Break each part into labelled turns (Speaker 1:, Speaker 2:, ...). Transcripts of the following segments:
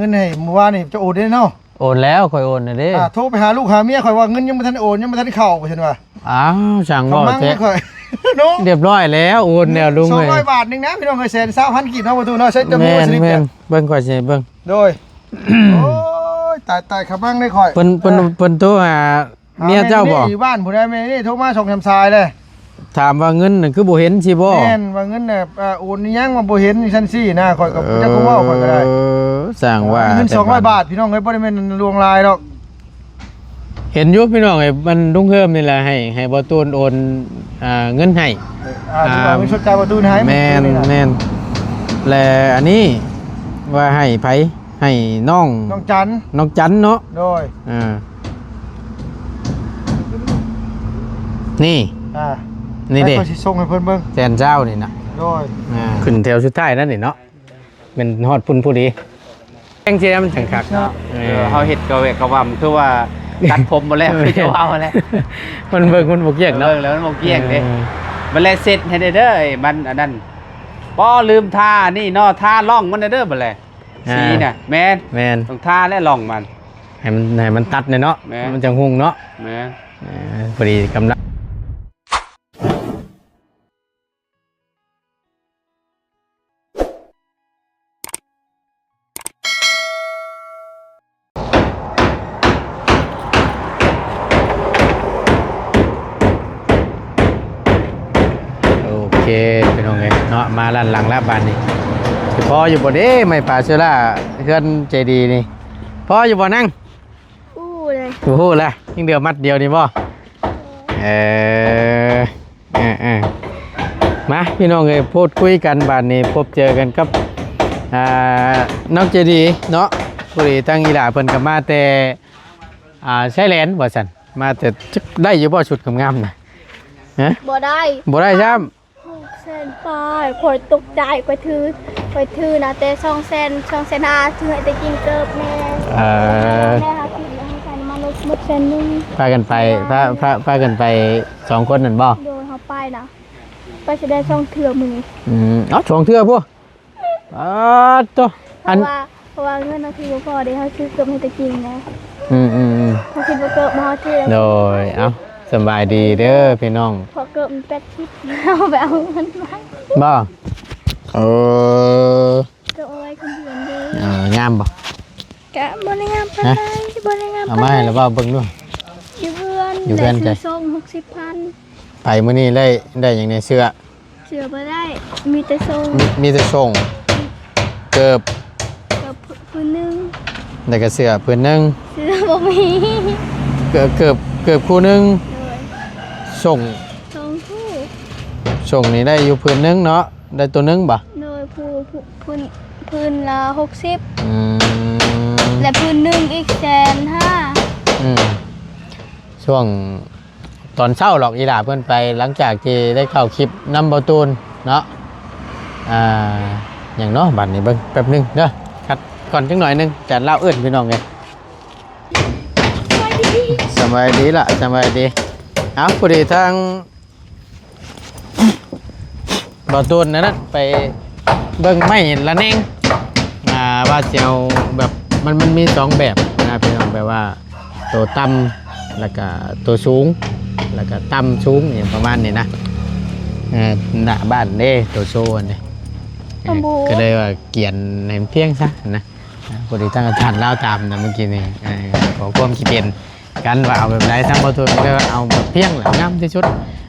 Speaker 1: เงินให้เมื่อวานนี่จะโอนได้เนาะ
Speaker 2: โอนแล้วค่อยโอนน่ะเด้
Speaker 1: โทรไปหาลูกหาเมียข่อยว่าเงินยังบ่ทันโอนยังบ่ทันเข้าว่าซั่นว่า
Speaker 2: อ้าวสั่งบ่
Speaker 1: แท้ข่อยเนาะ
Speaker 2: เรียบร้อยแล้วโอนแล้วลุงเอ้ย
Speaker 1: 200 บาทนึงนะพี่น้องเอ้ย120,000กีบเนาะประตูเนาะใช้จำนวนสลิปเนี่ย
Speaker 2: เบิ่งก่อนสิเบิ่ง
Speaker 1: โดยโอ้ยตายขับบ้างได้ข่อย
Speaker 2: เพิ่นโทรหาเมียเจ้าบ่
Speaker 1: อยู่บ้านผู้ใดแม่นี่โทรมา2-3สายเลย
Speaker 2: ถามว่าเงินน่ะคือบ่เห็นสิบ่
Speaker 1: แม่นว่าเงินน่ะโอนยังมาบ่เห็นซั่นซี่นะข่อยก็จักก็เว้าข่อยก็ได้
Speaker 2: สร้างว่า
Speaker 1: เงิน200 บาทพี่น้องเอ้ยบ่ได้แม่นลวงลายดอก
Speaker 2: เห็นอยู่พี่น้องไอ้มันลุงเฮิมนี่แหละให้บ่ตูนโอนเงินให้
Speaker 1: ที่ว่าเงินชดจ่ายประตูให้
Speaker 2: แม่นและอันนี้ว่าให้ไผให้น้อง
Speaker 1: จัน
Speaker 2: เนาะ
Speaker 1: โดย
Speaker 2: นี่
Speaker 1: นี่เด้สิส่งให้เพิ่นเบิ่ง
Speaker 2: แสนเจ้านี่นะ
Speaker 1: โดย
Speaker 2: ขึ้นแถวสุดท้ายนั่นนี่เนาะเป็นฮอดพุ่นผู้ดีแจ้งเจมันจังคักเนาะ
Speaker 3: เฮาเฮ็ดกะเวกกะวำคือว่าตัดผมบ่แล้วคือจะเอาแล้ว
Speaker 2: มันเบิ่งมันบ่เกี่ยงเนาะ
Speaker 3: แล้วมันบ่เกี่ยงเด้มันแล้วเสร็จให้เด้อมันอันนั้นบ่ลืมทานี่เนาะทาร่องมันเด้อบ่แลสีน่ะแม่นต้องทาและร่องมัน
Speaker 2: ให้มันตัดเนาะมันจังหุ่งเนาะ
Speaker 3: แม่
Speaker 2: พอดีกำลังเป็นยังไงเนาะมาลันหลังแล้วบ้านนี่พออยู่บ่เด้ไม่ป่าเชื้อราเพื่อนใจดีนี่พออยู่บ่นั่ง
Speaker 4: เลย
Speaker 2: ละยิ่งเดียวมัดเดียวนี่บ่มาพี่น้องเอ้ยพูดคุยกันบ้านนี้พบเจอกันกับน้องใจดีเนาะผู้ดีตั้งอีหล่าเพิ่นก็มาแต่ใช้แลนบ่ซั่นมาแต่ได้อยู่บ่ชุดงามๆน่ะฮะ
Speaker 4: บ่
Speaker 2: ได้จ้ำ
Speaker 4: เส้นปลายข่อยตกใจข่อยถือนะแต่2เซน5ถือให้แต่กินเกิบแม่แม่หากินแล้วให้กันมาลดหมดเซนนึง
Speaker 2: พากันไป2คนนั่นบ่
Speaker 4: โดยเฮาไปนะไปแสดง2เทื่อมื้
Speaker 2: อ2เทื่อพุ่ตัว
Speaker 4: เพราะว่าเงินนาทีบ่พอได้เฮาซื้อเกิบให้แต่กินนะเฮาคิดว่าเกิบมาเฮาถือ
Speaker 2: โดยสบายดีเด้อพี่น้อง
Speaker 4: พอเกิดมัน80เอาไปเอาเงินมา
Speaker 2: บ่
Speaker 4: เกิดเอาไว้คนเดียว
Speaker 2: งามบ่
Speaker 4: กะบ่ได้งามปานใดบ่ได้งาม
Speaker 2: เอามาให้แล้วบ่เบิ่งดู
Speaker 4: อยู่เพื่อนใจส่ง 60,000
Speaker 2: ไปมื้อนี้ได้หยังในเสื้อ
Speaker 4: บ่ได้มีแต่
Speaker 2: ส่งเกือบ
Speaker 4: พื้นนึง
Speaker 2: ได้ก็เสื้อพื้นนึง
Speaker 4: เสื้อบ่มี
Speaker 2: เกือบคู่นึงส่งนี่ได้อยู่พื้นนึงเนาะได้ตัวนึงบ่
Speaker 4: โดยพื้นละ60และพื้นนึงอีก
Speaker 2: 150,000ช่วงตอนเช้าหรอกอีหล่าเพิ่นไปหลังจากที่ได้เข้าคลิปนำบ่ตูนเนาะอย่างเนาะบัดนี้เบิ่งแป๊บนึงเด้อคัดก่อนจังหน่อยนึงจะเล่าเอิ้นพี่น้องไงสบายดีล่ะสบายดีพอดีทางบ่อตูนนั่นไปเบิ่งไม้ละแนงว่าเจียวแบบมันมี2แบบนะพี่น้องแบบว่าตัวต่ำแล้วก็ตัวสูงแล้วก็ต่ำสูงอย่างประมาณนี้นะหน้าบ้านเด้ตัวโซ่นี่ก็เลยว่าเกี่ยนในเพียงซะนะพอดีตั้งอาจารย์เล่าตามนะเมื่อกี้นี่ขอความคิดเห็นกันว่าเอาแบบไหนทั้งบ่ทุนก็เอาแบบเพียงแหละงามที่สุด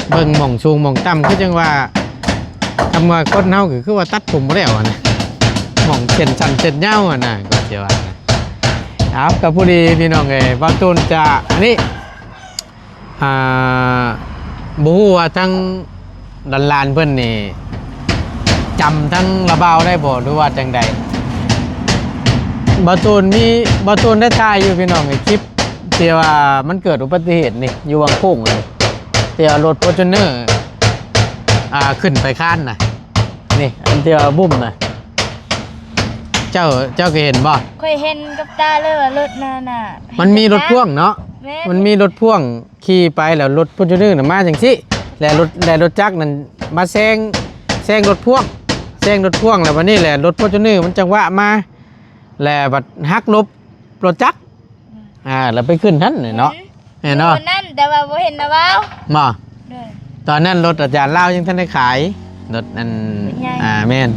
Speaker 2: เบิ่งหม่องสูงหม่องต่ำคือจังว่าทำว่าคนเฮาคือว่าตัดผมบ่ได้นะหม่องเส้นสั้นเส้นยาวนะก็สิว่านะกับผู้ดีพี่น้องเอ้ยบ่ตูนจะอันนี้บ่ฮู้ว่าทั้งลานเพิ่นนี่จำทั้งระบาวได้บ่หรือว่าจังใดบ่ตูนได้ถ่ายอยู่พี่น้องไอ้คลิปที่ว่ามันเกิดอุบัติเหตุนี่อยู่วังโค้งเลยที่รถ Fortuner ขึ้นไปข้านน่ะนี่อันที่ว่าบุ้มน่ะเจ้าเคยเห็นบ่
Speaker 4: เคยเห็นกับตาเลยว่ารถนั่นน่ะ
Speaker 2: มันมีรถพ่วงเนาะมันมีรถพ่วงขี่ไปแล้วรถ Fortuner น่ะมาจังซี่แล้วรถจักรนั่นมาแซงรถพ่วงแล้ววันนี้แหละรถ Fortuner มันจังหวะมา แล้วบัดฮักลบรถจักรแล้วไปขึ้นท่านเนาะเห็นเนาะ
Speaker 4: นั่นแต่ว่าบ่เห็นนะว้าว
Speaker 2: บ่ตอนนั้นรถอาจารย์เล่ายังท่านได้ขายรถอันแม่น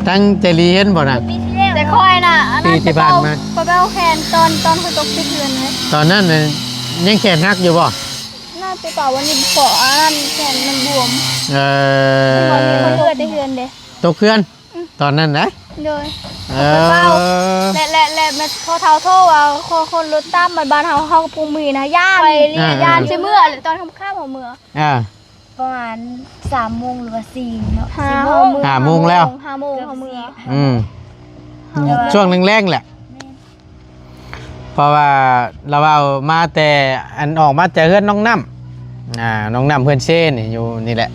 Speaker 2: ตั้งใจเรียนบ่น่ะ
Speaker 4: แต่คอยน่ะอันนั้น
Speaker 2: ปีที่ผ่านมา
Speaker 4: ไปเบ้าแคนตอนเขาตกที่เดือนเลย
Speaker 2: ตอนนั้นน่ะยังแขนฮักอยู่บ่
Speaker 4: น่าจะต่อวันนี้ขออันนั้นแคนมันบวม
Speaker 2: อ
Speaker 4: มันเลือดได้เดือนเด้
Speaker 2: ตกเพื่อนตอนนั้นนะ
Speaker 4: เลย
Speaker 2: เอ
Speaker 4: และแม่พอเท้าโทษว่าคนรถตั้มมันบ้านเฮากับปูมีนะย่านย่านใช่เมื่อตอนค่ำของเมื่อ
Speaker 5: ประมาณ3 โมงหรือว่า4เนาะ
Speaker 2: 5 โมงแล้ว
Speaker 4: 5 โมงของเมื่อ
Speaker 2: ช่วงแรงๆแหละเพราะว่าเราเอามาแต่อันออกมาแต่เพื่อนน้องน้ำน้องน้ำเพื่อนเช่นอยู่นี่แหละ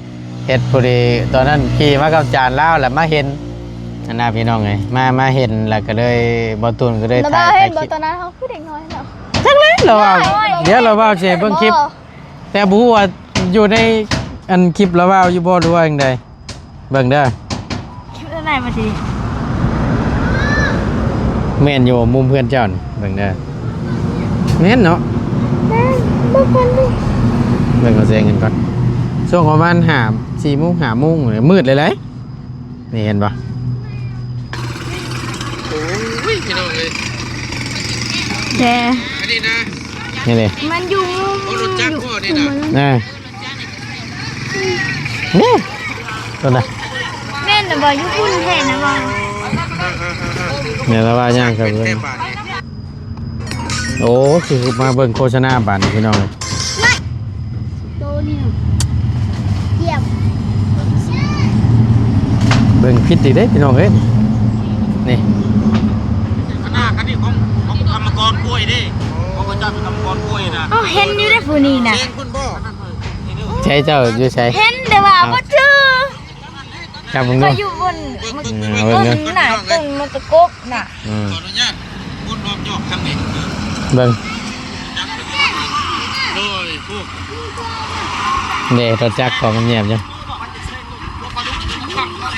Speaker 2: เฮ็ดพอดีตอนนั้นขี่มากับจานเล่าแล้วมาเห็นหน้าพี่น้องไงมาเห็นแล้วก็เลยบอตูนก็เลยถ่ายคลิป
Speaker 4: ตอนนั้นเขาคือเด็กน้อยแล้ว
Speaker 2: จังเลยเราเอาเดี๋ยวเราเอาเชเบิ่งคลิป แต่บูว่าอยู่ในอันคลิปเราเอาอยู่บ่หรือว่าอย่างใดเบิ่งเด้อ
Speaker 5: คิดว่าไหนมาสิ
Speaker 2: แม่นอยู่มุมเพื่อนเจ้านี่เบิ่งเด้อแม่นเนาะ
Speaker 4: บุกคนดิ
Speaker 2: เบิ่งเอาเสียงกันก่อนช่วงประมาณ4 โมง5 โมงเนี่ยมืดเลยเลยนี่เห็นปะโอ้ยพี่น้องเลย
Speaker 5: แช่
Speaker 2: อันนี้นะนี่เลย
Speaker 4: มันอยู่
Speaker 2: รถจักรพ่อนี่นะนี่ตัวน่ะ
Speaker 4: แม่นน่ะบ่อยู่พุ่นแท้นะบ่
Speaker 2: เนี่ยเราว่าย่างกับเบิ่งโอ้คือมาเบิ่งโฆษณาบ้านนี่พี่น้องเลย
Speaker 4: โตนี่เยี่ยม
Speaker 2: เบิ่งผิดอีกเด้พี่น้องเอ้ยนี่
Speaker 3: คณะคันนี้ของกรรมกรกล้วยดิของพระเจ้าเป็นกรรมกรกล้วยนะ
Speaker 5: เอ้าเห็นอยู่ได้ผู้นี้น่ะ
Speaker 3: เองคุณบ่
Speaker 2: ใช้เจ้าอยู่ใช้
Speaker 5: เห็นแต่ว่าบ่ชื่อ
Speaker 2: จับมึง
Speaker 5: ก็
Speaker 2: ดู
Speaker 5: อยู่บน
Speaker 2: เบิ่ง
Speaker 5: ต้
Speaker 2: ดู
Speaker 5: นน่ะต้นมะตะกบน่ะ
Speaker 2: อืม
Speaker 3: ขออนุญาตคุณรอมจอกทางนี้
Speaker 2: เบิ่ง
Speaker 3: โดยพวก
Speaker 2: นี่รถจักรของมันเงียบจัง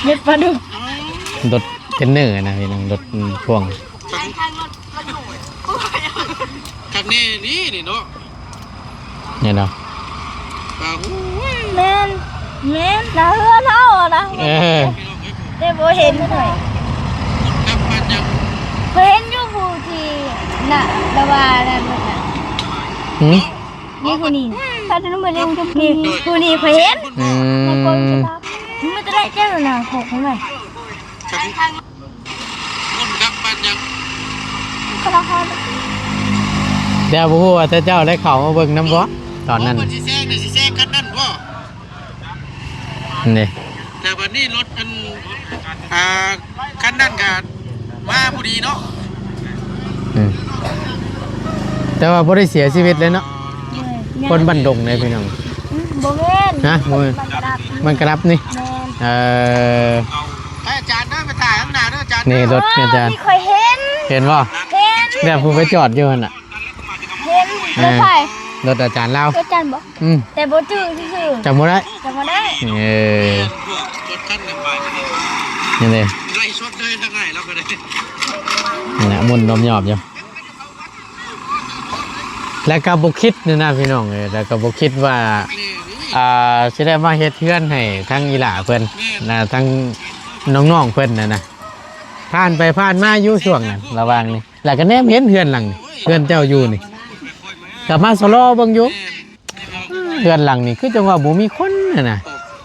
Speaker 5: เม็ดปลาดุก
Speaker 2: รถเทนเนอร์นะพี่น้องรถพ่วง
Speaker 3: ทางนี้นี่เนาะ
Speaker 2: เนี่ยเนาะ
Speaker 5: แม่นนะเฮือนเฮานะ
Speaker 2: เออ
Speaker 5: แต่บ่เห็นหน่อย
Speaker 3: กับปัญญา
Speaker 5: บ่เห็นอยู่ผู้ที่น่ะละว่านั่นน่ะ
Speaker 2: หืม
Speaker 5: นี่ผู้นี้
Speaker 4: ถ้าจะมาเล่นกับ
Speaker 5: นี่ผู้นี้ข่อยเห็น
Speaker 2: อืม
Speaker 5: มันจะได้เจ้าหน้าของมันไหม
Speaker 3: คนกับปัญญา
Speaker 4: คณะฮอด
Speaker 2: เดี๋ยวพูดว่าถ้าเจ้าได้เข้ามาเบิ่งน้ำบ่ตอนนั้น
Speaker 3: สิแซงกันนั่นบ่
Speaker 2: นี่
Speaker 3: แต่วันนี้รถอันคันนั่นก็มาพอดีเนาะ
Speaker 2: อืมแต่ว่าบ่ได้เสียชีวิตเลยเนาะคนบันดงเลยพี่น้อง
Speaker 4: บ่แม่น
Speaker 2: ฮะบ่แม่น
Speaker 4: มันกระดับ
Speaker 2: มันกระดับนี่
Speaker 4: แม่น
Speaker 3: ให้อาจารย์เดินไปถ่ายข้างหน้าเด้ออาจารย์
Speaker 2: นี่รถเนี่ยอาจารย์
Speaker 5: ที่ข่อยเห็น
Speaker 2: เห็นบ่เดี๋ยวผมไปจอดอยู่นั่นน่ะ
Speaker 5: เห็น
Speaker 4: รถไฟ
Speaker 2: รถอาจารย์เล่า
Speaker 4: รถจันบ่
Speaker 5: แต่บ่จื้อซื่อ
Speaker 2: จำบ่ได้
Speaker 5: ๆจำบ่ได้
Speaker 2: เออ
Speaker 3: รถคันหนึ่งไป
Speaker 2: นี่เลย
Speaker 3: ไล่ชดเลยทางไหนเราก็ได้
Speaker 2: นี่นะมุนนมหยอบอยู่แล้วก็บ่คิดนี่นะพี่น้องเอ้ยแล้วก็บ่คิดว่าสิได้มาเฮ็ดเทือนให้ทั้งอีหล่าเพิ่นนะทั้งน้องๆเพิ่นน่ะนะผ่านไปผ่านมาอยู่ช่วงนั้นระหว่างนี้แล้วก็แนมเห็นเฮือนหลังนี่เฮือนเจ้าอยู่นี่กลับมาสโลเบิ่งอยู่เฮือนหลังนี่คือจังว่าบ่มีคนน่ะนะ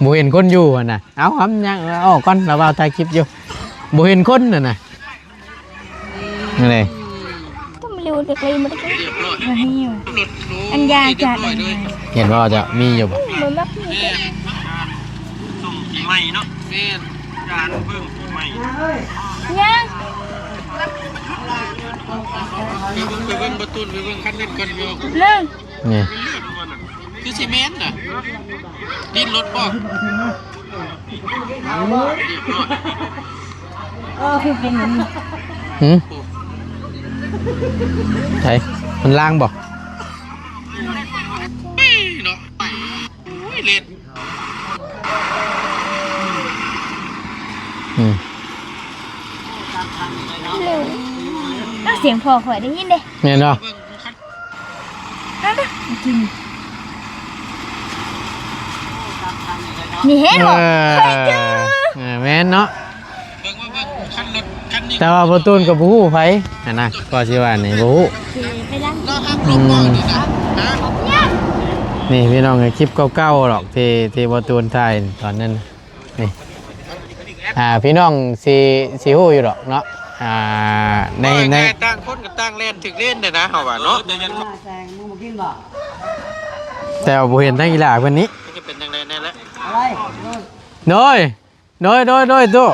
Speaker 2: บ่เห็นคนอยู่อ่ะนะเอาหำยังออกก่อนระว่าถ่ายคลิปอยู่บ่เห็นคนน่ะนะนั่นแหละ
Speaker 4: ต้องมาเร็วเด็กเลยมันได้
Speaker 3: เรียบร้อย
Speaker 5: มันนี่อยู่
Speaker 3: รถโน้
Speaker 5: อันยาจัด
Speaker 3: เรียบร้อยเลย
Speaker 2: เห็นว่าจะมีอยู่บ่
Speaker 4: เหมือนแบบนี้
Speaker 3: ส่งปีใหม่เนาะแม่นจานเพิ่งปีใหม่
Speaker 4: ยัง
Speaker 3: ไปเบิ่งประตูไปเบิ่งคันเล่นก่อนเดียว
Speaker 4: หนึ่ง
Speaker 2: นี่
Speaker 3: คือซีเมนต์น่ะดินรถบ่เรียบร้อย
Speaker 2: หืมใช่มันล่างบ่
Speaker 3: เนาะไปโอ้ยเล็ด
Speaker 2: อืม
Speaker 4: เร็ว
Speaker 5: เสียงพ่อข่อยได้ยินเด้
Speaker 2: แม่นเนาะ
Speaker 5: นั่นน่ะจริงนี่เห็นบ่เคยเจอ
Speaker 2: แม่นเนาะแต่ว่าประตูนกับบูฮู้ไผนะก็สิว่านี่บูฮู้
Speaker 5: ไปล้าง
Speaker 2: นี่พี่น้องไอ้คลิปเก่าๆหรอกที่ประตูนถ่ายตอนนั้นนี่พี่น้องสิฮู้อยู่หรอกเนาะในต่างคนกับต่างเล่นถึงเล่นนะเฮาว่าเนาะแต่ว่าบ่เห็นนักกีฬาคนนี้จะเป็นจังได๋แน่แล้วน้อยตู้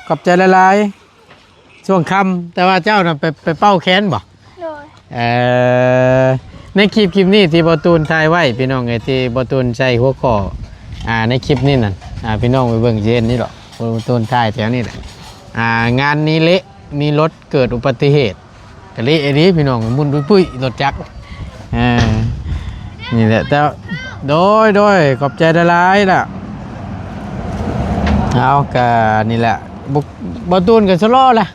Speaker 2: ขอบใจละลายช่วงค่ำแต่ว่าเจ้าน่ะไปเป้าแค้นบ่
Speaker 4: โดย
Speaker 2: ในคลิปนี้ที่บอตูนถ่ายไว้พี่น้องไอ้ที่บอตูนใช้หัวข้อในคลิปนี้นั่นพี่น้องไปเบิ่งเจนนี่หรอกบอตูนถ่ายแถวนี้แหละงานนี้เละมีรถเกิดอุบัติเหตุกะเละไอ้นี้พี่น้องมุนปุ้ยรถจักรนี่แหละแต่โดยขอบใจละลายล่ะเอากะนี่แหละบอตูนกับสโลล่ะ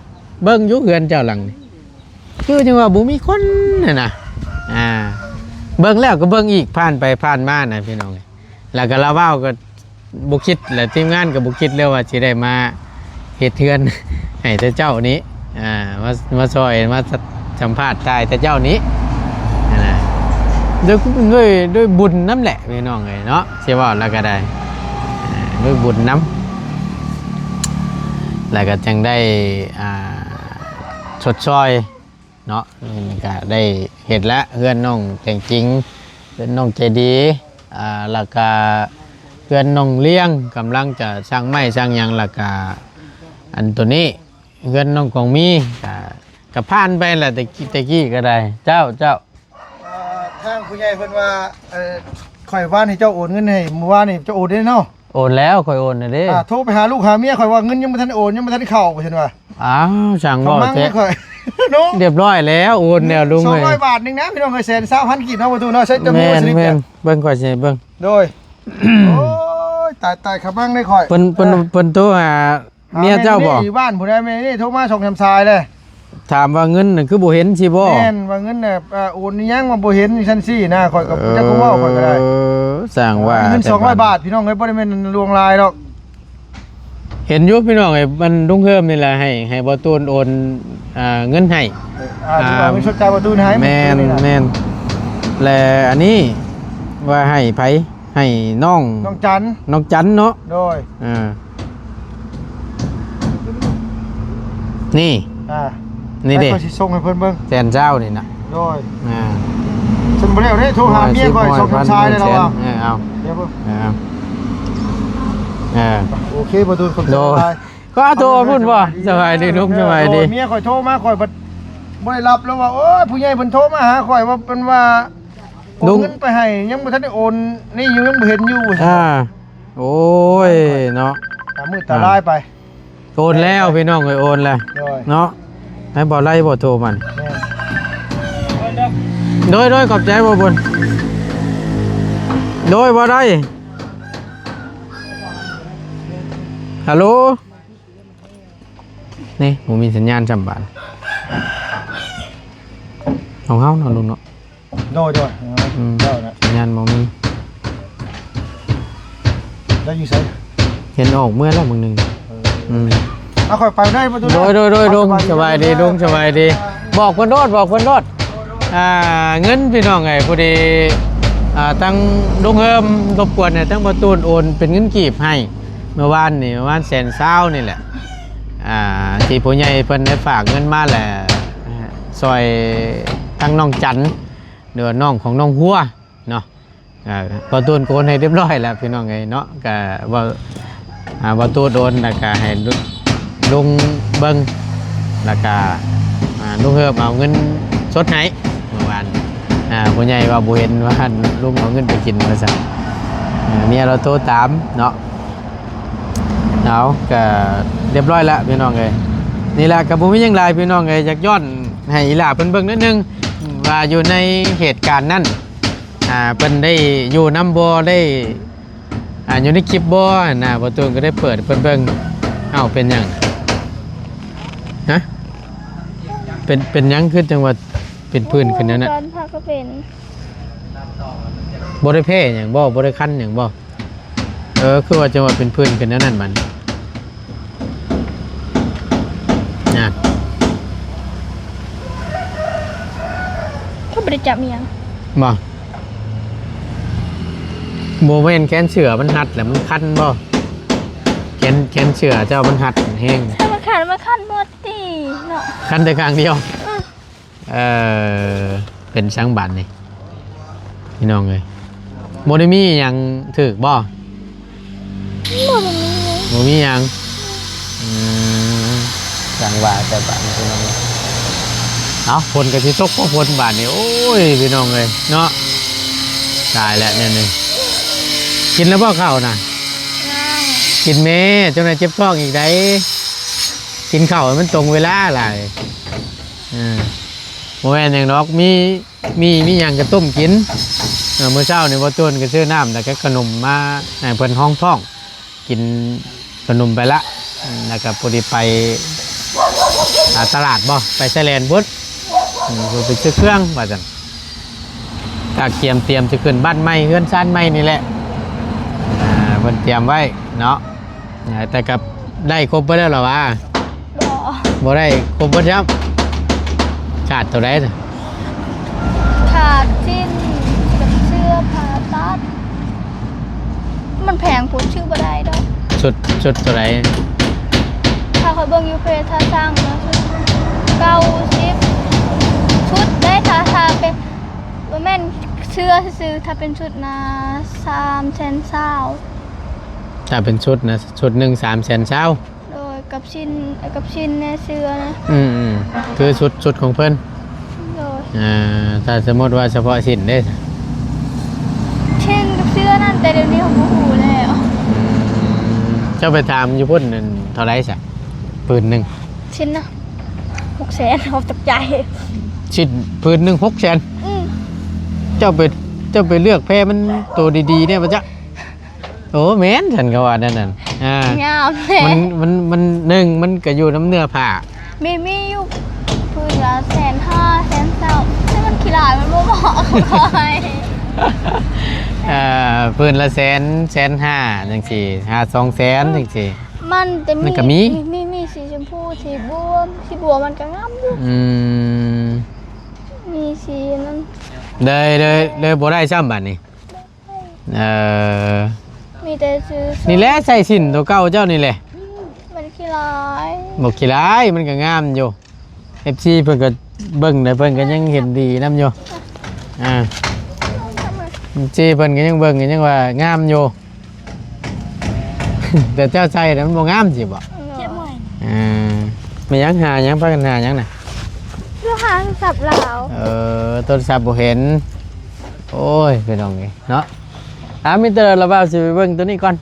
Speaker 2: เบิ่งอยู่เฮือนเจ้าหลังนี่คือจังว่าบ่มีคนน่ะนะเบิ่งแล้วก็เบิ่งอีกผ่านไปผ่านมานะพี่น้องแล้วก็ลาว้าวก็บุคิดแหละทีมงานก็บุคิดเร็วว่าสิได้มาเฮ็ดเทือน ให้แต่เจ้านี้มาซอยมาสัมภาษณ์ได้แต่เจ้านี้นะด้วยบุญน้ำแหละพี่น้องเนาะสิว่าแล้วก็ได้ด้วยบุญน้ำแล้วก็จังได้ชดช้อยเนาะก็ได้เห็นแล้วเพื่อนน้องแต่งจริงเพื่อนน้องใจดีแล้วก็เพื่อนน้องเลี้ยงกำลังจะสร้างไม้สร้างยังแล้วก็อันตัวนี้เพื่อนน้องของมีก็ผ่านไปแหละแต่กี้ก็ได้เจ้า
Speaker 1: ทางผู้ใหญ่เพิ่นว่าข่อยว่าให้เจ้าโอนเงินให้เมื่อวานนี่เจ้าโอนได้เนาะ
Speaker 2: โอนแล้วค่อยโอนน่ะเด้
Speaker 1: โทรไปหาลูกหาเมียข่อยว่าเงินยังบ่ทันโอนยังบ่ทันเข้าว่าซั่นว่า
Speaker 2: อ้าวสั่งบ่เจ๊เรียบร้อยแล้วโอนแล้วลุงเอ้ย
Speaker 1: 200 บาทนึงนะพี่น้องเอ้ย120,000กีบเนาะบ่ตูเนาะใช้จำนวนสนิทเนี่ย
Speaker 2: เบิ่งก่อนสิเบิ่ง
Speaker 1: โดยโอ้ยตายขบังได้ข่อย
Speaker 2: เพิ่นโทรหาเมียเจ้าบ่
Speaker 1: อยู่บ้านผู้ใดแม่นี่โทรมาส่งทำทรายเลย
Speaker 2: ถามว่าเงินน่ะคือบ่เห็นสิบ่
Speaker 1: แม่นว่าเงินน่ะโอนนี่ยังว่าบ่เห็นซั่นซี่นะข่อยก็จักก็เว้าข่อยก็ได้
Speaker 2: สร้างว่า
Speaker 1: เงิน200 บาทพี่น้องเอ้ยบ่ได้แม่นลวงลายดอก
Speaker 2: เห็นอยู่พี่น้องไอ้มันลุงเพิ่มนี่แหละให้บ่ตูนโอนเงินให้
Speaker 1: ที่ว่ามีชดจ่ายบ่ตูนให้
Speaker 2: แม่นและอันนี้ว่าให้ไผให้น้อง
Speaker 1: จัน
Speaker 2: เนาะ
Speaker 1: โดย
Speaker 2: นี่เด้
Speaker 1: ข่อยสิส่งให้เพิ่นเบิ่ง
Speaker 2: แสนเจ้านี่น่ะ
Speaker 1: โดยฉันบ่ได้เอาเด้โทรหาเมียข่อยส่งทำทรายได้แล้วว่า
Speaker 2: เอา
Speaker 1: เดี๋ยวเบิ่งโอเคบ่ตูนขอบใจ
Speaker 2: ก็โทรพูดบ่สบายดีลุงสบายดี
Speaker 1: เมียข่อยโทรมาข่อยบ่ได้รับแล้วว่าโอ้ยผู้ใหญ่เพิ่นโทรมาหาข่อยว่าเป็นว่าโอนเงินไปให้ยังบ่ทันได้โอนนี่ยังบ่เห็นอยู่
Speaker 2: โอ้ยเนาะ
Speaker 1: ตามืดตาลายไป
Speaker 2: โอนแล้วพี่น้องเอ้ยโอนแล้วเนาะให้บ่ไล่บ่โทรมันโดยขอบใจบ่บุญโดยบ่ได้ฮัลโหลนี่ผมมีสัญญาณจำบานของเฮาเนาะลุงเนาะ
Speaker 1: โดย
Speaker 2: สัญญาณบ่มี
Speaker 1: ได้อยู่ไส
Speaker 2: เห็นออกเมื่อแล้วมึงนึง
Speaker 1: เอาค่อยไปได้ประตู
Speaker 2: โดยลุงสบายดีลุงสบายดีบอกเพิ่นโดดเงินพี่น้องไงพอดีตั้งลุงเฮิมรบกวนเนี่ยตั้งประตูโอนเป็นเงินกีบให้เมื่อวาน120,000นี่แหละที่ผู้ใหญ่เพิ่นได้ฝากเงินมาแหละซอยทั้งน้องจันเดือน้องของน้องหัวเนาะประตูโอนให้เรียบร้อยแล้วพี่น้องไงเนาะก็ว่าประตูโดนแล้วก็ให้ลุงเบิ้งแล้วก็ลุงเฮิมเอาเงินสดให้เมื่อวานผู้ใหญ่ว่าบ่เห็นว่าลุงเอาเงินไปกินว่าซั่นเมียเราโทรตามเนาะเอาก็เรียบร้อยแล้วพี่น้องเอ้ยนี่แหละกับบุมิยังไรพี่น้องเอ้ยอยากย้อนให้อีหล่าเพิ่นเบิ่งนิดนึงว่าอยู่ในเหตุการณ์นั้นเพิ่นได้อยู่น้ำบ่ได้อยู่ในคลิปบ่นะประตูก็ได้เปิดเพิ่นเบิ่งเอ้าเป็นหยังฮะ เป็นหยังขึ้นจังหวัดเป็นพื้นขึ้นนั่นน่ะ
Speaker 4: ตอนพักก็เป็น
Speaker 2: บ่ได้แพ้หยังบ่ได้คันหยังบ่คือว่าจังหวัดเป็นพื้นขึ้นนั่นมันน่ะ
Speaker 4: ก็บริจาคเมียง
Speaker 2: บ่แม่นแขนเสือมันหัดแล้วมันคันบ่แขนเสือเจ้ามันหัดแห้ง
Speaker 4: ถ้ามาขันหมดตีเนาะ
Speaker 2: คันแต่ข้างเดียวเป็นช่างบันนี่พี่น้องเลยโมเดมี่ยังถือบ่
Speaker 4: หมดมันมี
Speaker 2: โมมี่ยังจังหวะแต่บันพี่น้องเลยเอาฝนกับที่ตกก็ฝนบานนี่โอ้ยพี่น้องเลยเนาะตายแล้วเนี่ยนี่กินแล้วบ่ข้าวนะกินเมเจ้านายเจ็บท้องอีกได้กินข้าวให้มันตรงเวลาอะไรโมแมนอย่างนอกมีอย่างกระต้มกินเมื่อเช้าในวัดต้นก็ซื้อน้ำแล้วก็ขนมมาให้เพิ่นห้องท้องกินขนมไปละแล้วก็พอดีไปตลาดบ่ไปไซแลนด์พุทธไปซื้อเครื่องว่าจังตาเตรียมจะขึ้นบ้านใหม่เฮือนซ่านใหม่นี่แหละเพิ่นเตรียมไว้เนาะแต่กับได้ครบไปแล้วหรอวะบ่ได้ครบหมดครับขาดตัวใดน่ะ
Speaker 4: ขาดสิ้นกับเสื้อผ้าตัดมันแพงพูดชื่อบ่ได้ดอก
Speaker 2: ชุดตัวใด
Speaker 4: ถ้าเขาเบิ่งยูเพถ้าสร้างนะ90ชุดได้ถ้าเป็นบ่แม่นเสื้อซื้อถ้าเป็นชุดนะ320,000
Speaker 2: ถ้าเป็นชุดนะชุดหนึ่ง300,000เช้า
Speaker 4: โดยกับชิ้นในเสื้อนะ
Speaker 2: คือชุดของเพิ่น
Speaker 4: โดย
Speaker 2: ถ้าสมมติว่าเฉพาะชิ้นได้
Speaker 4: ชิ้นกับเสื้อนั่นแต่เดี๋ยวนี้ผมบ่ฮู้แล้ว
Speaker 2: เจ้าไปถามอยู่พุ่นนั่นเท่าไรสักปืนหนึ่ง
Speaker 4: ชิ้นนะ600,000เอาตกใจ
Speaker 2: ชิ้นปืนหนึ่ง600,000เจ้าไปเลือกแพ้มันตัวดีๆเนี่ยปะจ๊ะโอ้แม่นฉันก็ว่านั่นน่ะ
Speaker 4: งามแท้
Speaker 2: มันหนึ่งมันก็อยู่น้ำเนื้อผ้า
Speaker 4: มีอยู่พื้นละ150,000 120,000แต่มันขี้หลายมันบ่เหมาะกับใคร
Speaker 2: ปืนละ100,000 150,000จังซี่200,000จังซี่
Speaker 4: มันแต่
Speaker 2: มันก็มี
Speaker 4: มีสีชมพูสีบัวมันก็งามอยู่มีสีนั้น
Speaker 2: เลยบ่ได้ซ้ำบัดนี้
Speaker 4: มีแต่ซื้อ
Speaker 2: นี่แหละใส่สินตัวเก่าเจ้านี่แหละ
Speaker 4: มันขี้หลาย
Speaker 2: บอกขี้ร้ายมันก็งามอยู่ FC เพิ่นก็เบิ่งได้เพิ่นก็ยังเห็นดีนํอยู่FC เพิ่นก็ยังเบิ่งก็ยังว่างามอยู่ แต่เจ้าใส่น่ะมันบ่งามสิบ่
Speaker 4: เจ็บหน่อย
Speaker 2: ไม่ยังหายังพากันหายังน่ะ
Speaker 4: ลูกค้าสับเหลา
Speaker 2: โทรศัพท์บ่เห็นโอ้ยพี่น้องนี่เนาะมิเตอร์เราบ่าวสิไปเบิ่งตัวนี้ก่อน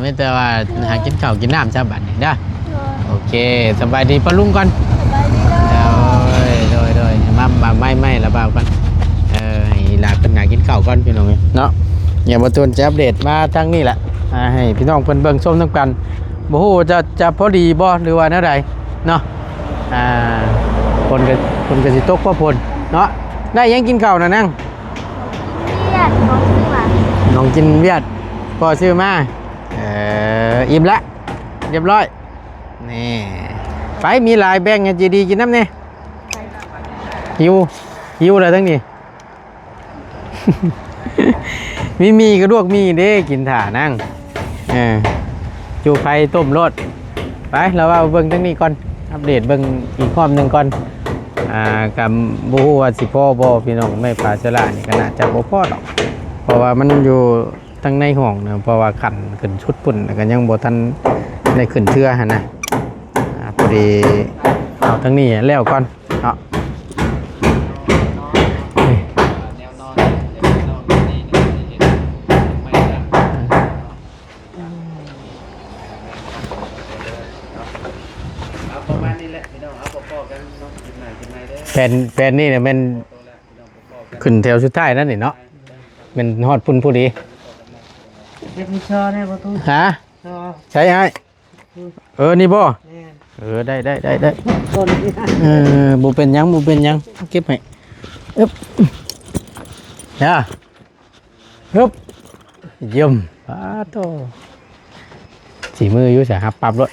Speaker 2: มิเตอร์ว่าหากินข้าวกินน้ำซะบัดนี้เด้อโอเคสบายดีปะลุงก่อน
Speaker 4: สบายดีเด้อ
Speaker 2: โดยมาไม่ระบาวก่อนให้ลาเป็นหากินข้าวก่อนพี่น้องเนาะอย่ามาตัวจะอัปเดตมาทางนี้แหละให้พี่น้องเพิ่นเบิ่งชมนํกันบ่ฮู้จะพอดีบ่หรือว่าแนวใดเนาะคนก็สิตกพอพลเนาะได้ยังกินข้าวน่ะนั่ง
Speaker 4: เวียดของซื้อมา
Speaker 2: น้องกินเวียดพอซื้อมาอิ่มละเรียบร้อยนี่ไปมีหลายแบ่งให้จีดีกินน้ำเนี่ยหิวอะไรทั้งนี้ มีกระดวกมีเด้กินถ่านั่งจูไข่ต้มรสไปเราเอาเบิ้งทั้งนี้ก่อนอัปเดตเบิ้งอีกข้อมหนึ่งก่อนกับบูฮูว่าสิพ่อบ่พี่น้องไม่ปลาสละนี่ก็น่าจะบ่พอดอกเพราะว่ามันอยู่ทั้งในห้องนะเพราะว่าขันขึ้นชุดปุ่นก็ยังบ่ทันได้ขึ้นเทื่อหั่นนะพอดีเอาทั้งนี้แล้วก่อนเนาะแฟนนี่เนี่ยมันขึ้นแถวสุดท้ายนั่นนี่เนาะเป็นฮอดพุ่นผู้ดี
Speaker 1: เฮ็ดมีชอได้บ่ตู้
Speaker 2: ฮะ
Speaker 1: ชอ
Speaker 2: ใช่ไอ้นี่บ่ ได้บ่เป็นหยังเก็บให้อึ๊บย่าฮึบเยี่ยมป้าโตสีมืออยู่สะครับปรับรถ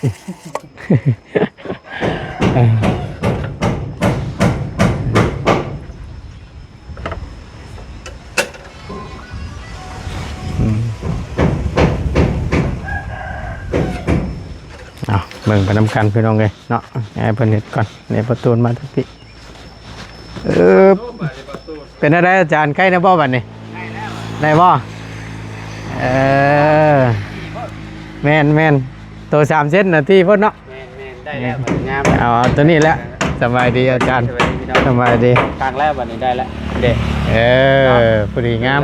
Speaker 2: เอาเบิ่งไปนำกันพี่น้องเลยเนาะให้เพิ่นเฮ็ดก่อนในประตูมาทุกทีเป็นอะไรอาจารย์ใกล้นะบ่บัดนี้ได้บ่แม่นตัว3 เซนนาทีพุ่นเนาะ
Speaker 3: ได้แล้วงาม
Speaker 2: เอาตัวนี้แหละสบายดีอาจารย์สบายดี
Speaker 3: ครั้งแรกบัดนี้ได้แล้วเด็ก
Speaker 2: พอดีงาม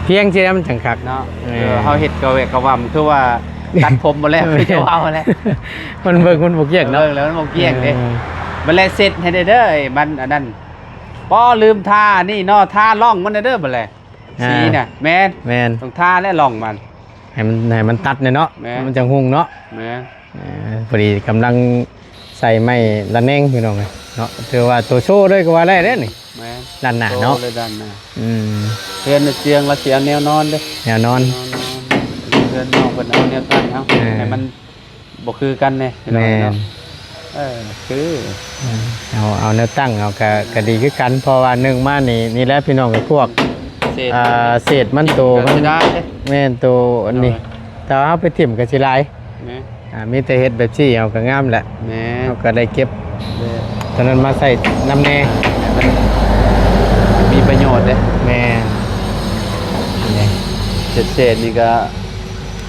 Speaker 2: เพียงเจมันจังคัก
Speaker 3: เนาะเฮาเฮ็ดกะเวกกะวำคือว่าตัดผมบ่แล้วคือจะเอาแล้ว
Speaker 2: มันเบิ่งมันบ่เกี่ยงเนาะ
Speaker 3: แล้วมันบ่เกี่ยงเด้บัดแล้วเสร็จให้ได้เด้อมันอันนั้นป้อลืมทานี่เนาะทาร่องมันเด้อบัดแล้วสีน่ะแม่นต้องทาและร่องมัน
Speaker 2: ให้มันตัดเนาะมันจังหุ่งเนาะ
Speaker 3: แม่
Speaker 2: พอดีกำลังใส่ไม้ระแนงพี่น้องเนาะถือว่าตัวโชว์ด้วยก็ว่าได้เด้อนี่
Speaker 3: แม่
Speaker 2: ด้านหน้าเนาะ
Speaker 3: ด้านหน้าเพื่อนเตียงละเสียแนวนอนเด้
Speaker 2: แนวนอน
Speaker 3: เพื่อนนอนเพิ่นเอาแนวตั้งเอาให้มันบ่คือกันแน่
Speaker 2: แม่น
Speaker 3: คือ
Speaker 2: เอาแนวตั้งเอาก็ดีคือกันเพราะว่า1มานี่แหละพี่น้องกับพวกเศษมันโตมันแม่นโตอันนี้แต่เอาไปถิ่มก็สิหลายมีแต่เฮ็ดแบบซี่เอาก็งามแหละเอาก็ได้เก็บตอนนั้นมาใส่น้ำแน่
Speaker 3: มีประโยชน์เด้
Speaker 2: แม่
Speaker 3: เศษนี่ก็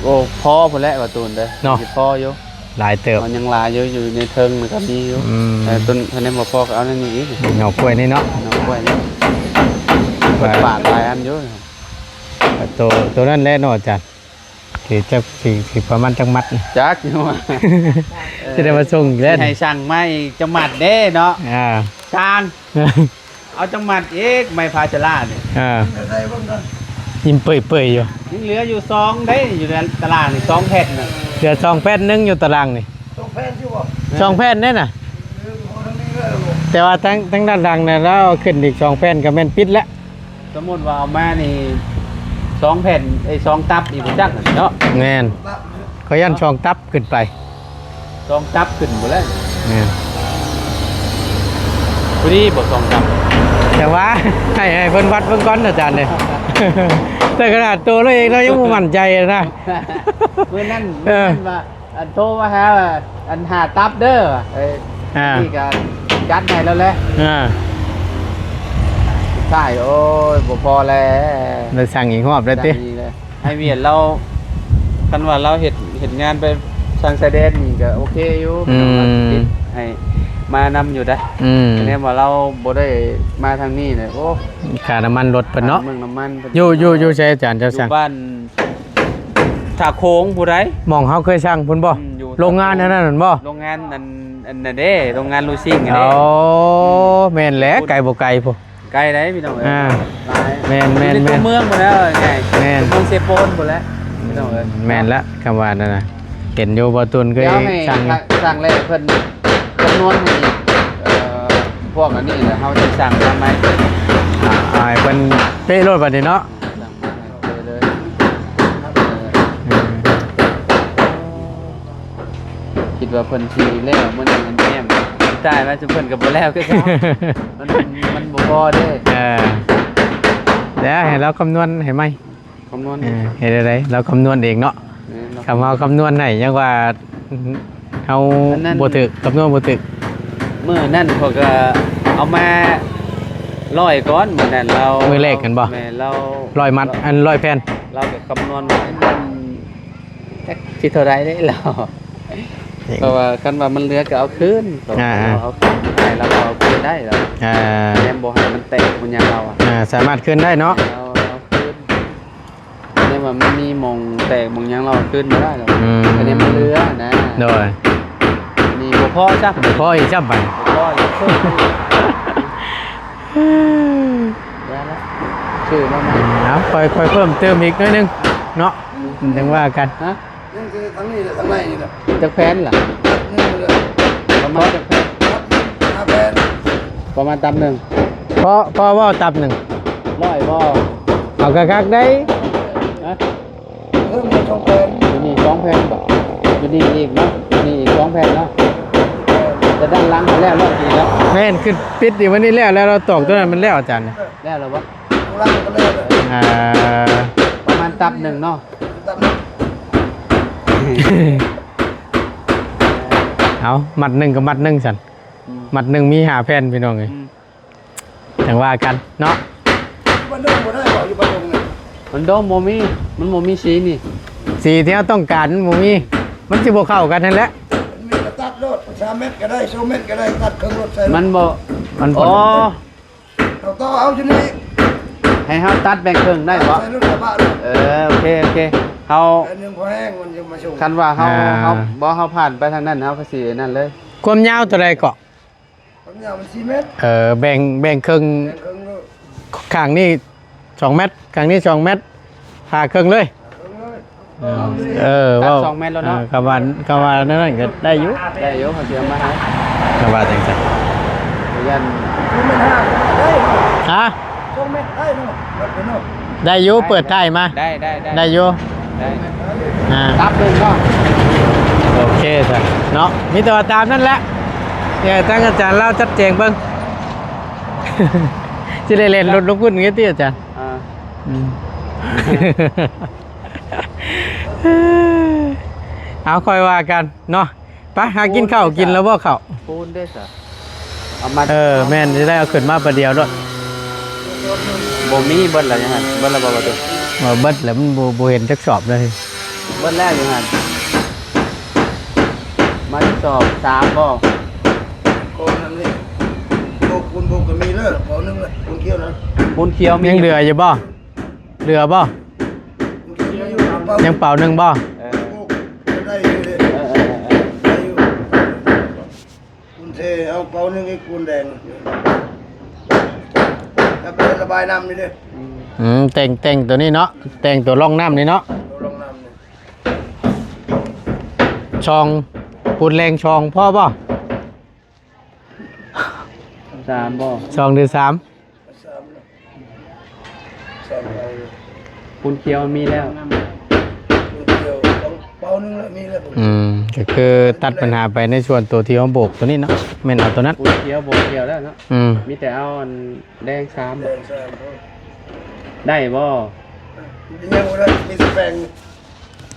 Speaker 3: โอ้พอพุ่นแหละว่าตูนเด้สิพออยู่
Speaker 2: หลายเติบ
Speaker 3: มันยังหลายอยู่ในเทิงมันก็มีอยู่แต่ต้นอันนี้บ่พอก็เอานั่นนี่อีก
Speaker 2: เหงากล้วยนี่เนาะ
Speaker 3: เหงากล้วยนี่ปาดหลายอันอยู่
Speaker 2: ตัวนั้นแหละเนาะอาจารย์สิประมาณจังมัด
Speaker 3: จักอยู่ว่า
Speaker 2: จะได้มาส่งแล้ว
Speaker 3: ให้สั่งไม้จังหมัดเด้เนาะช่างเอาจังหมัดอีกไม้พาชลานี่
Speaker 2: ยิ้มเปื่อยๆอยู่
Speaker 3: ยังเหลืออยู่2ได้อยู่ในตารางนี่2แผ่นน่ะ
Speaker 2: เหลือ2แผ่นนึงอยู่ตารางนี่
Speaker 1: 2แผ่นอยู่บ่
Speaker 2: 2แผ่นแน่น่ะแต่ว่าทั้งด้านหลังน่ะแล้วขึ้นอีก2แผ่นก็แม่นปิดแล้ว
Speaker 3: สมมุติว่าเอามานี่2แผ่นไอ้2ตับอีกบ่จักเนาะ
Speaker 2: แม่นเขายัน2ตับขึ้นไป
Speaker 3: 2ตับขึ้นบ่แล้ว
Speaker 2: แม่น
Speaker 3: พอดีบ่2ตับ
Speaker 2: แต่ว่าให้เพิ่นวัดเบิ่งก่อนอาจารย์เนี่ยแต่ขนาดตัวเราเองเรายังบ่มั่นใจนะ
Speaker 3: เมื่อนั้นว่าอันโทรมาหาอันหาตับเด้อนี่ก็จัดให้แล้วแหละใช่โอ้ยบ่พอแล้ว
Speaker 2: เราสั่งอีกรอบได้ติ
Speaker 3: ให้เวียนเราคันว่าเราเฮ็ดงานไปสั่งไซเดนนี่ก็โอเคอยู่ให้มานำอยู่ได้อันนี้ว่าเราบ่ได้มาทางนี้เลยโอ้
Speaker 2: ค่าน้ำมันรถเพิ่นเนาะ
Speaker 3: เมืองน้ำมัน
Speaker 2: อยู่ใช่อาจารย์เจ้าสั่ง
Speaker 3: บ้านท่าโค้งผู้ใด
Speaker 2: มองเฮาเคยสั่งเพิ่นบ่โรงงานนั้นบ่
Speaker 3: โรงงานอันนั้นเด้โรงงานลูซิ่งอันนี้
Speaker 2: อ๋อแม่นแหละไกลบ่ไกลพุ่น
Speaker 3: ไกลได้พี่น้องเอ้ย
Speaker 2: แม่น
Speaker 3: เมืองหมดแล้วไง
Speaker 2: แม่น
Speaker 3: เมืองเซโปนหมดแล้วพี่น้องเอ้ย
Speaker 2: แม่นละคำว่านั่นน่ะเห็นอยู่บ่ตุนเคย
Speaker 3: สั่งแรกเพิ่นจำนวนนี่พวกอันนี้แหละเฮาจะสั่งทำไม
Speaker 2: เพิ่นเป้รถบัดนี้เนาะ
Speaker 3: คิดว่าเพิ่นสิแล้วมื้อนี้มันแม่มตายมาจุเพิ่นก็บ่แล้วคือเขามันบ่พอเด้
Speaker 2: แล้วให้เราคำนวณให้ไหม
Speaker 3: คำนวณ
Speaker 2: เฮ็ดได้เราคำนวณเองเนาะคำเอาคำนวณให้ยังว่าเฮาบ่ถึกคำนวณบ่ถึก
Speaker 3: มื้อนั้นพวกก็เอามา100ก้อนมื้อนั้นเรา
Speaker 2: มื้อแรกกันบ่
Speaker 3: แม่เรา
Speaker 2: 100มัดอัน100แผ่น
Speaker 3: เราก็คำนวณว่ามันจักสิเท่าใดได้แล้วเพราะว่าคันว่ามันเหลือก็เอาคืนเอาคืนได้เราเอาคืนได้แล้วแม่บ่ให้มันแตกมันยังเรา
Speaker 2: สามารถคืนได้เนาะ
Speaker 3: เอาคืนเนี่ยว่ามันมีมองแตกมองยังเราคืนบ่ได้หรอกอันนี้มันเหลือนะ
Speaker 2: โดย
Speaker 3: นี่บ่พอจ้ะ
Speaker 2: บ่พออีกจ้ะบัด
Speaker 3: บ่พออีกแล้วชื่อมาใหม่
Speaker 2: เอาค่อยเพิ่มเติมอีกหน่อยนึงเนาะจังว่ากัน
Speaker 1: ฮะยังคือทั้งนี้และทั้งในนี่แหละ
Speaker 3: จักแผ่นล่ะ
Speaker 1: นึงเลย
Speaker 3: ประมาณจะแพง
Speaker 1: 5แพน
Speaker 3: ประมาณตำหนึ่ง
Speaker 2: พอว่าตับหนึ่ง
Speaker 3: ร้อยบ่
Speaker 2: เอากระคักได้
Speaker 3: ฮะ
Speaker 1: มี2แพน
Speaker 3: อยู่นี่2แผ่นบ่อยู่นี่อีกเนาะอยู่นี่อีก2แผ่นเนาะจะด้านหลังมาแล้วรอบทีแล้ว
Speaker 2: แม่นคือปิดอยู่วันนี้แล้วเราตอกตัวนั้นมันแล้วอาจารย์เนี่ย
Speaker 3: แล้วเหรอวะ
Speaker 1: ข้างล่างก็เลยเลย
Speaker 2: อ่า
Speaker 3: ประมาณตับหนึ่งเนาะ
Speaker 1: ตับนึง
Speaker 2: เอามัดหนึ่งกับมัดหนึ่งสันมัดหนึ่งมี5แผ่นพี่น้องเลยอย่างว่ากันเนาะ
Speaker 1: บ้านดงบ่ได้บอกอยู่บ้านดงนี่
Speaker 3: มันโดมโมมี่มันโมมี่สีนี่
Speaker 2: สีที่เราต้องการมันบ่มีมันจะบวกเข้ากันนั่นแหละ
Speaker 1: มันมีกระตัดรถ3เมตรก็ได้2เมตรก็ได้ตัดเครื่องรถใส่
Speaker 3: มันบ่
Speaker 2: มัน
Speaker 3: อ๋อ
Speaker 1: เอาต่อเอาอยู่นี่
Speaker 3: ให้เฮาตัดแบ่งครึ่งได้บ่
Speaker 1: ใส่รถกระบะเลย
Speaker 3: โอเคโอเคเฮา
Speaker 1: อันนึงพอแห้งมันจะมาส่ง
Speaker 3: คันว่าเฮาบ่เฮาผ่านไปทางนั้นเฮาก็สินั่นเลย
Speaker 2: ความยาวตัวใดเกาะ
Speaker 1: ความยาวมัน4เมตร
Speaker 2: แบ่งครึ่ง
Speaker 1: แบ่งเครื่องรถ
Speaker 2: ข้างนี้2เมตรข้างนี้2เมตรผ่าครึ่งเลย
Speaker 3: ตัด
Speaker 2: ว่า
Speaker 3: 2เมตรแล้วเนาะ
Speaker 2: คำว่านั่นก็ได้อยู่
Speaker 3: ได้อยู่เขาสิเอามาให้
Speaker 2: คำว่าจังซั่น
Speaker 3: ยัน
Speaker 1: 2เมตร5ได้
Speaker 2: ฮะ
Speaker 1: 2เมตรได้เนาะรถเนาะ
Speaker 2: ได้อยู่เปิดท้ายมา
Speaker 3: ได้
Speaker 2: ได้อยู่
Speaker 3: ได้
Speaker 2: อ่า
Speaker 3: ตับหนึงเนาะ
Speaker 2: โอเคจ้ะเนาะมีแต่ว่าตามนั่นแหละเดี๋ยวตั้งอาจารย์เล่าชัดเจนเบิ่ง จะได้เล่นรถลูกคุณอย่างเงี้ยที่อาจารย์
Speaker 3: อ่า
Speaker 2: อืม เอาค่อยว่ากันเนาะไปหากินข้าวกินแล้วบ่ข้าว
Speaker 3: ปูนได้ซะเอามา
Speaker 2: แม่นจะได้เอาขึ้นมาประเดียวด้วย
Speaker 3: บ่มีเบิดแล้วยังหั่นเบิดแล้วบ่ว่าตัว
Speaker 2: มาเบิดแล้วมันบ่เห็นจักสอบเลย
Speaker 3: เบิดแล้วยังหั่นมาสอบ3บ่
Speaker 1: โคนนั่นนี่โบกคุณโบกก็มีเด้อเอานึงเลยคุณเคี้ยวนะ
Speaker 3: ปูนเขียวมี
Speaker 2: ยังเหลืออยู่บ่เหลือบ่
Speaker 1: คุณเคี้ยวอยู่เป่า
Speaker 2: ยังเป่าหนึ่งบ่
Speaker 3: เออ
Speaker 1: โบกได้อยู่เลย
Speaker 3: เออ
Speaker 1: ได้อยู่คุณเทเอาเป่านึงให้คุณแดงแล้วเป็นระบายน้ำนี่เด้อ
Speaker 2: แต่งตัวนี้เนาะแต่งตัวร่องน้ำนี่เนาะ
Speaker 1: ลองน้ำนี่
Speaker 2: ช่องปูนแรงช่องพ่อบ่
Speaker 3: 3บ่
Speaker 2: ช่องหรือ3
Speaker 1: 3นะ3เอาอยู่
Speaker 3: ปูนเขียวมีแล้ว
Speaker 1: คุณเคี้ยวเป่านึงแล้วมีแล้ว
Speaker 2: ก็คือตัดปัญหาไปในส่วนตัวที่เขาโบกตัวนี้เนาะแม่นเอาตัวนั้น
Speaker 3: ปูนเขียวบ่เขียวแล้วเนาะ มีแต่เอาอันแดง3
Speaker 1: แดง3เอา
Speaker 3: ได้บ่
Speaker 1: ยังบ่ได้มีสแปง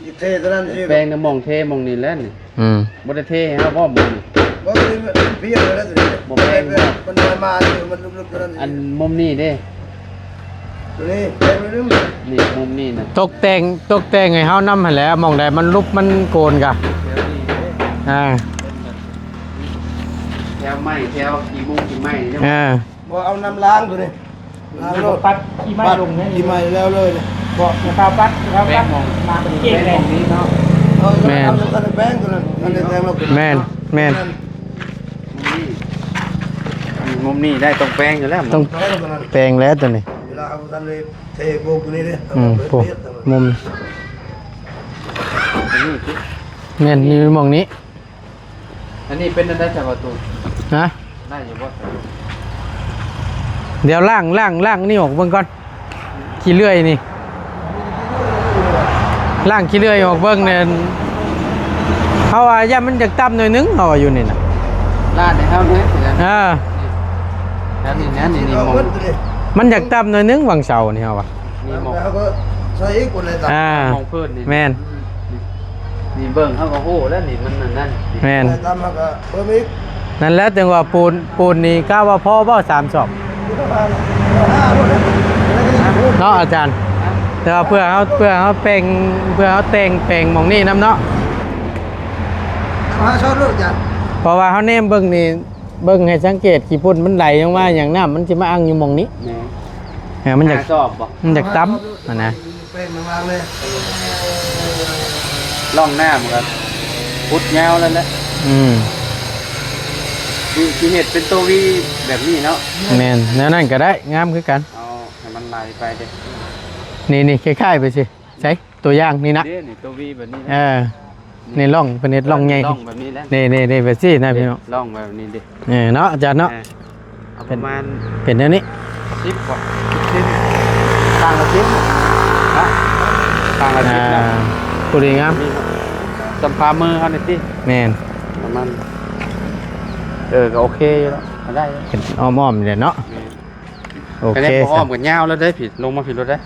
Speaker 1: อีเทเท่านั้นสิ
Speaker 3: แปลงน่ะหมองเทหมองนี่แหล้วนี่ บ่ได้เทให้เฮาบ่หมองนี่
Speaker 1: บ่ได้เพียงแล้วตัวนี้
Speaker 3: บ่แพงบ่
Speaker 1: มันมาอยู่มันลุกๆเท่านั้น
Speaker 3: อันมุมนี้เด้
Speaker 1: ตัวนี้แพงนึง
Speaker 3: นี่มุมนี้น่ะ
Speaker 2: ตกแต่งให้เฮานำหั่นแหล้วมองใดมันลุบมันโกนกะ
Speaker 3: แถวนี้เด้
Speaker 2: อ่า
Speaker 3: แถวไม้แถวขี้มุงขี้ไม้นี่
Speaker 1: บ่เอาน้ำล้างตัวนี้ล้างรถปัดขี้ไม้ลงนี่ขี้ไม้แล้วเลยบ่นะครับปัดนะครับ
Speaker 3: แป้งมองมาเป็นเกแรงนี้เนาะ
Speaker 1: เอาเอาแป้งตัวนั้นอันนี้แป้งเรา
Speaker 2: แม่น
Speaker 3: มุมนี้ได้ตรงแป้งอยู่แล้ว
Speaker 2: ต้อง
Speaker 1: แป้งตัวนั้น
Speaker 2: แต่งแล้วตัวนี้
Speaker 1: เวลาเอาทันเลยเทโบกตัวนี้เด้
Speaker 2: โอ้มุมแม่นนี่มองนี้
Speaker 3: อันนี้เป็นอันได้จากประตู
Speaker 2: นะ
Speaker 3: ได้อยู่บ่
Speaker 2: เดี๋ยวล่างนี่ออกเบิ่งก่อนขี้เลื่อยนี่ล่างขี้เลื่อยออกเบิ่งเนี่ยเขาว่าย่ามันจะต่ำหน่อยนึงเขาว่าอยู่นี่น่ะ
Speaker 3: ลาดให้เฮาเด้สิแล้ว
Speaker 2: อ่า
Speaker 3: นี่นี่
Speaker 1: เอา
Speaker 3: มอง
Speaker 1: เบิดตัวนี้
Speaker 2: มันอยากต่ำหน่อยนึงวังเสานี่เขาว่า
Speaker 3: นี่มอง
Speaker 1: แล้วก็ใส่อีกคนเลยตัด
Speaker 3: มองพื้นนี่
Speaker 2: แม่น
Speaker 3: นี่เบิ่งเฮาก็โหแล้วนี่มันนั่น
Speaker 2: แม่น
Speaker 1: ตามมาก็เพิ่มอีก
Speaker 2: นั่นแหล้วถึงว่าปูนนี่ก้าวว่าพ่อบ่3ศอกเนาะอาจารย์แต่ว่าเพื่อเขาแปลงเพื่อเขาแต่งแปลงหมองนี่นํเนาะ
Speaker 1: มาชอบลูกจัด
Speaker 2: เพราะว่าเขาแนมเบิ่งนี่เบิ่งให้สังเกตขี้พุ่นมันไหลลงมาอย่างน้ำมันสิมาอังอยู่หมองนี้
Speaker 3: แม่
Speaker 2: มันอยาก
Speaker 3: สอบบ่
Speaker 2: มันอยากต่ำนะ
Speaker 1: แป้งมากๆเลย
Speaker 3: ล่องหน้ามันก็พุดยาวแล้วแหละ ที่เห็ดเป็นตัววีแบบนี้เนาะ
Speaker 2: แม่นแนวนั้นก็ได้งามคือกัน
Speaker 3: เอาให้มันไหลไปเด้
Speaker 2: นี่คล้ายๆไปสิใช่ตัวอย่างนี่นะ
Speaker 3: เด้นี่ตัววีแบบนี้
Speaker 2: เออ นี่ร่องเป็นเฮ็ดร่องใหญ่
Speaker 3: ร่องแบบนี้แหล้ว
Speaker 2: นี่แบบซี่นะพี่น้อง
Speaker 3: ร่องแบบนี้ดิ
Speaker 2: เนาะอาจารย์เนาะ
Speaker 3: เอาประมาณ
Speaker 2: เป็นแนวนี้
Speaker 3: 10กว่า10ต่างละ10เนาะต่างละ10แล้ว
Speaker 2: ผู้ดีงาม
Speaker 3: นี่จำพามือเขาหน่อยสิ
Speaker 2: แม่น
Speaker 3: ประมาณก็โอเคอยู่แล้วเอาได้แล้ว
Speaker 2: เป็นอ้อมๆนี่แหละเนาะโอ
Speaker 3: อัน
Speaker 2: เค
Speaker 3: นี้พออ้อมกันยาวแล้วได้ผิดลงมาผิดรถได้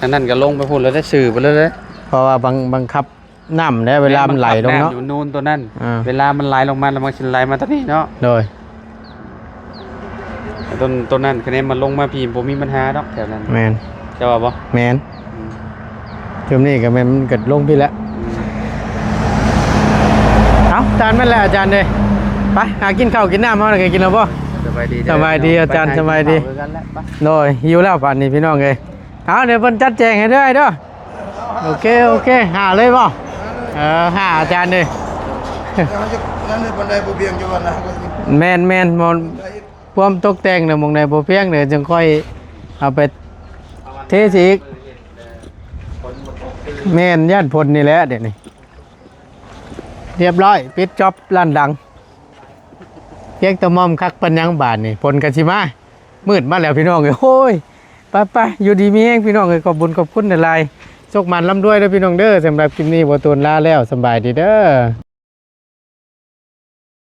Speaker 3: อันนั้นก็ลงไปพูดแล้วได้สื่อไปเลย
Speaker 2: เพราะว่าบังคับน้ำได้เวลามันไหลลงเนาะ
Speaker 3: อยู่นู่นตัวนั้น
Speaker 2: อ่า
Speaker 3: เวลามันไหลลงมาแล้วมันจะไหลมาตัวนี้เนาะ
Speaker 2: โดย
Speaker 3: ต้นนั้นคะแนนมันลงมาพี่ผมมีปัญหาดอกแถวนั้น
Speaker 2: แมน
Speaker 3: จะว่าบ่
Speaker 2: แมนช่วงนี้ก็แมนมันเกิดลงพี่แล้วเอาอาจารย์แม่นแล้วอาจารย์เลยไปหากินข้าวกินน้ำเอาหน่อยกินแล้วป่ะ
Speaker 3: สบายดี
Speaker 2: สบายดีอาจารย์สบายดี
Speaker 3: ไปกันแล้วไป
Speaker 2: โดยหิวแล้วป่านนี้พี่น้องเลยเอาเดี๋ยวเพิ่นจัดแจงให้ด้วยเด้อโอเคหาเลยป่ะหาอาจารย์เลย
Speaker 1: นั่นในบันไดบ่เบียงจังว่านะ
Speaker 2: แมนมอนความตกแต่งเนี่ยมองในโบเพียงเนี่ยจึงค่อยเอาไปเทสีกแมนย่านพลนี่แหละเดี๋ยวนี้เรียบร้อยปิดจ็อบร้านดังเพียงตะมอมคักปัญญังบาทนี่พลกันชิมามืดมาแล้วพี่น้องเลยโอ้ยไปอยู่ดีมีแห้งพี่น้องเลยขอบบุญขอบคุณในไลน์โชคมันร่ำด้วยนะพี่น้องเด้อสำหรับคลิปนี้บ่ตูนลาแล้วสบายดีเด้อ